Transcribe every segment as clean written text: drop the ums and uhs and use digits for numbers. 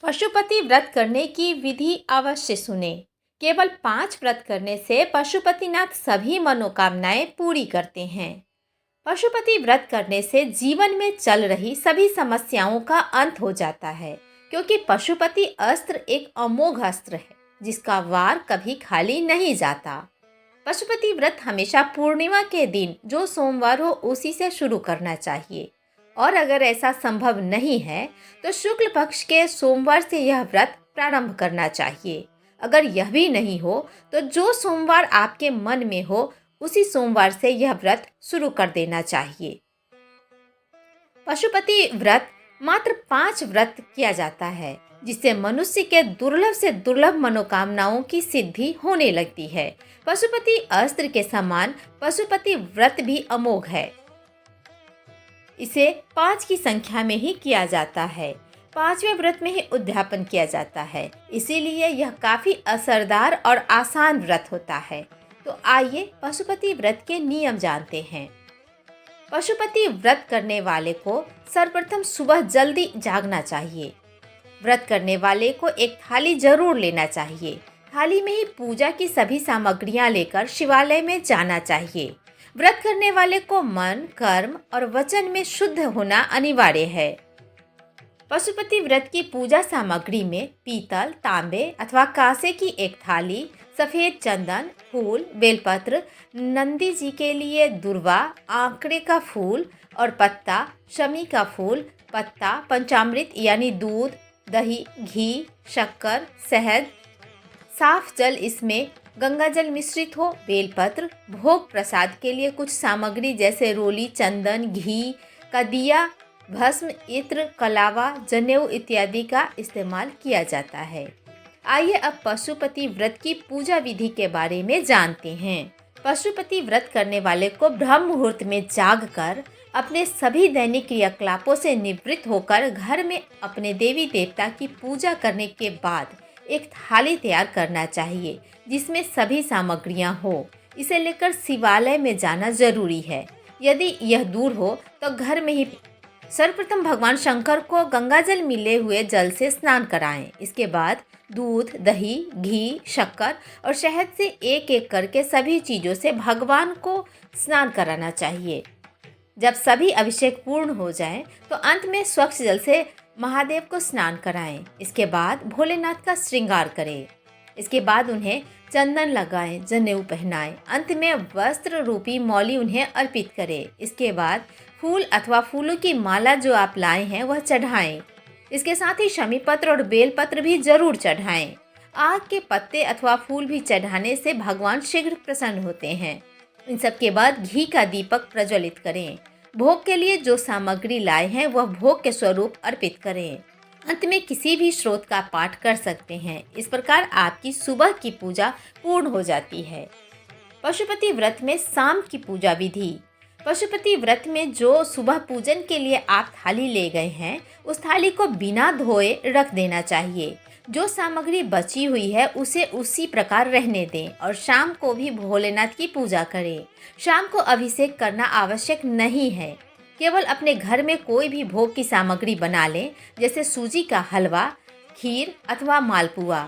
पशुपति व्रत करने की विधि अवश्य सुने। केवल 5 व्रत करने से पशुपतिनाथ सभी मनोकामनाएं पूरी करते हैं। पशुपति व्रत करने से जीवन में चल रही सभी समस्याओं का अंत हो जाता है, क्योंकि पशुपति अस्त्र एक अमोघ अस्त्र है जिसका वार कभी खाली नहीं जाता। पशुपति व्रत हमेशा पूर्णिमा के दिन जो सोमवार हो उसी से शुरू करना चाहिए, और अगर ऐसा संभव नहीं है तो शुक्ल पक्ष के सोमवार से यह व्रत प्रारंभ करना चाहिए। अगर यह भी नहीं हो तो जो सोमवार आपके मन में हो उसी सोमवार से यह व्रत शुरू कर देना चाहिए। पशुपति व्रत मात्र 5 व्रत किया जाता है, जिससे मनुष्य के दुर्लभ से दुर्लभ मनोकामनाओं की सिद्धि होने लगती है। पशुपति अस्त्र के समान पशुपति व्रत भी अमोघ है। इसे 5 की संख्या में ही किया जाता है। 5वें व्रत में ही उद्यापन किया जाता है, इसीलिए यह काफी असरदार और आसान व्रत होता है। तो आइए पशुपति व्रत के नियम जानते हैं। पशुपति व्रत करने वाले को सर्वप्रथम सुबह जल्दी जागना चाहिए। व्रत करने वाले को एक थाली जरूर लेना चाहिए। थाली में ही पूजा की सभी सामग्रियां लेकर शिवालय में जाना चाहिए। व्रत करने वाले को मन, कर्म और वचन में शुद्ध होना अनिवार्य है। पशुपति व्रत की पूजा सामग्री में पीतल, तांबे अथवा कांसे की एक थाली, सफेद चंदन, फूल, बेलपत्र, नंदी जी के लिए दुर्वा, आंकड़े का फूल और पत्ता, शमी का फूल, पत्ता, पंचामृत यानी दूध, दही, घी, शक्कर, शहद, साफ जल, इसमें गंगा जल मिश्रित हो, बेलपत्र, भोग प्रसाद के लिए कुछ सामग्री जैसे रोली, चंदन, घी का दिया, भस्म, इत्र, कलावा, जनेऊ इत्यादि का इस्तेमाल किया जाता है। आइए अब पशुपति व्रत की पूजा विधि के बारे में जानते हैं। पशुपति व्रत करने वाले को ब्रह्म मुहूर्त में जागकर अपने सभी दैनिक क्रियाकलापों से निवृत्त होकर घर में अपने देवी देवता की पूजा करने के बाद एक थाली तैयार करना चाहिए जिसमें सभी सामग्रियां हो। इसे लेकर शिवालय में जाना जरूरी है। यदि यह दूर हो तो घर में ही सर्वप्रथम भगवान शंकर को गंगाजल मिले हुए जल से स्नान कराएं। इसके बाद दूध, दही, घी, शक्कर और शहद से एक एक करके सभी चीज़ों से भगवान को स्नान कराना चाहिए। जब सभी अभिषेक पूर्ण हो जाएं, तो अंत में स्वच्छ जल से महादेव को स्नान कराएं। इसके बाद भोलेनाथ का श्रृंगार करें। इसके बाद उन्हें चंदन लगाएं, जनेऊ पहनाएं। अंत में वस्त्र रूपी मौली उन्हें अर्पित करें। इसके बाद फूल अथवा फूलों की माला जो आप लाए हैं वह चढ़ाएं। इसके साथ ही शमी पत्र और बेल पत्र भी जरूर चढ़ाएं। आग के पत्ते अथवा फूल भी चढ़ाने से भगवान शीघ्र प्रसन्न होते हैं। इन सब के बाद घी का दीपक प्रज्वलित करें। भोग के लिए जो सामग्री लाए हैं वह भोग के स्वरूप अर्पित करें। अंत में किसी भी स्रोत का पाठ कर सकते हैं। इस प्रकार आपकी सुबह की पूजा पूर्ण हो जाती है। पशुपति व्रत में शाम की पूजा विधि। पशुपति व्रत में जो सुबह पूजन के लिए आप थाली ले गए हैं उस थाली को बिना धोए रख देना चाहिए। जो सामग्री बची हुई है उसे उसी प्रकार रहने दें और शाम को भी भोलेनाथ की पूजा करें। शाम को अभिषेक करना आवश्यक नहीं है। केवल अपने घर में कोई भी भोग की सामग्री बना लें, जैसे सूजी का हलवा, खीर अथवा मालपुआ,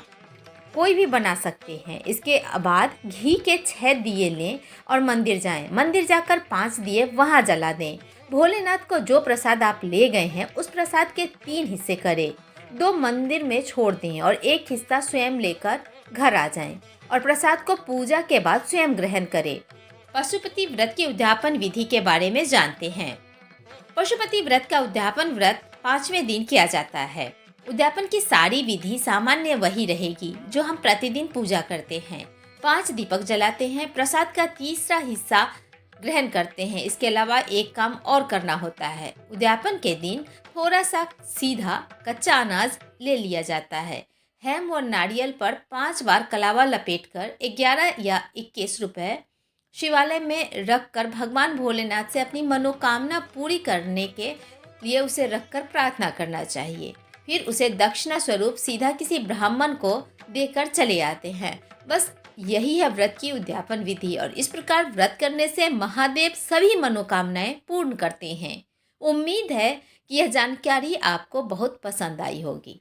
कोई भी बना सकते हैं। इसके बाद घी के 6 दिए लें और मंदिर जाएं। मंदिर जाकर 5 दिए वहां जला दें। भोलेनाथ को जो प्रसाद आप ले गए हैं उस प्रसाद के 3 हिस्से करें। 2 मंदिर में छोड़ दें और 1 हिस्सा स्वयं लेकर घर आ जाएं और प्रसाद को पूजा के बाद स्वयं ग्रहण करें। पशुपति व्रत की उद्यापन विधि के बारे में जानते हैं। पशुपति व्रत का उद्यापन व्रत 5वें दिन किया जाता है। उद्यापन की सारी विधि सामान्य वही रहेगी जो हम प्रतिदिन पूजा करते हैं। 5 दीपक जलाते हैं, प्रसाद का तीसरा हिस्सा ग्रहण करते हैं। इसके अलावा एक काम और करना होता है। उद्यापन के दिन थोड़ा सा सीधा कच्चा अनाज ले लिया जाता है। हेम और नारियल पर 5 बार कलावा लपेटकर 11 या 21 रुपए शिवालय में रखकर भगवान भोलेनाथ से अपनी मनोकामना पूरी करने के लिए उसे रखकर प्रार्थना करना चाहिए। फिर उसे दक्षिणा स्वरूप सीधा किसी ब्राह्मण को देकर चले आते हैं। बस यही है व्रत की उद्यापन विधि, और इस प्रकार व्रत करने से महादेव सभी मनोकामनाएं पूर्ण करते हैं। उम्मीद है कि यह जानकारी आपको बहुत पसंद आई होगी।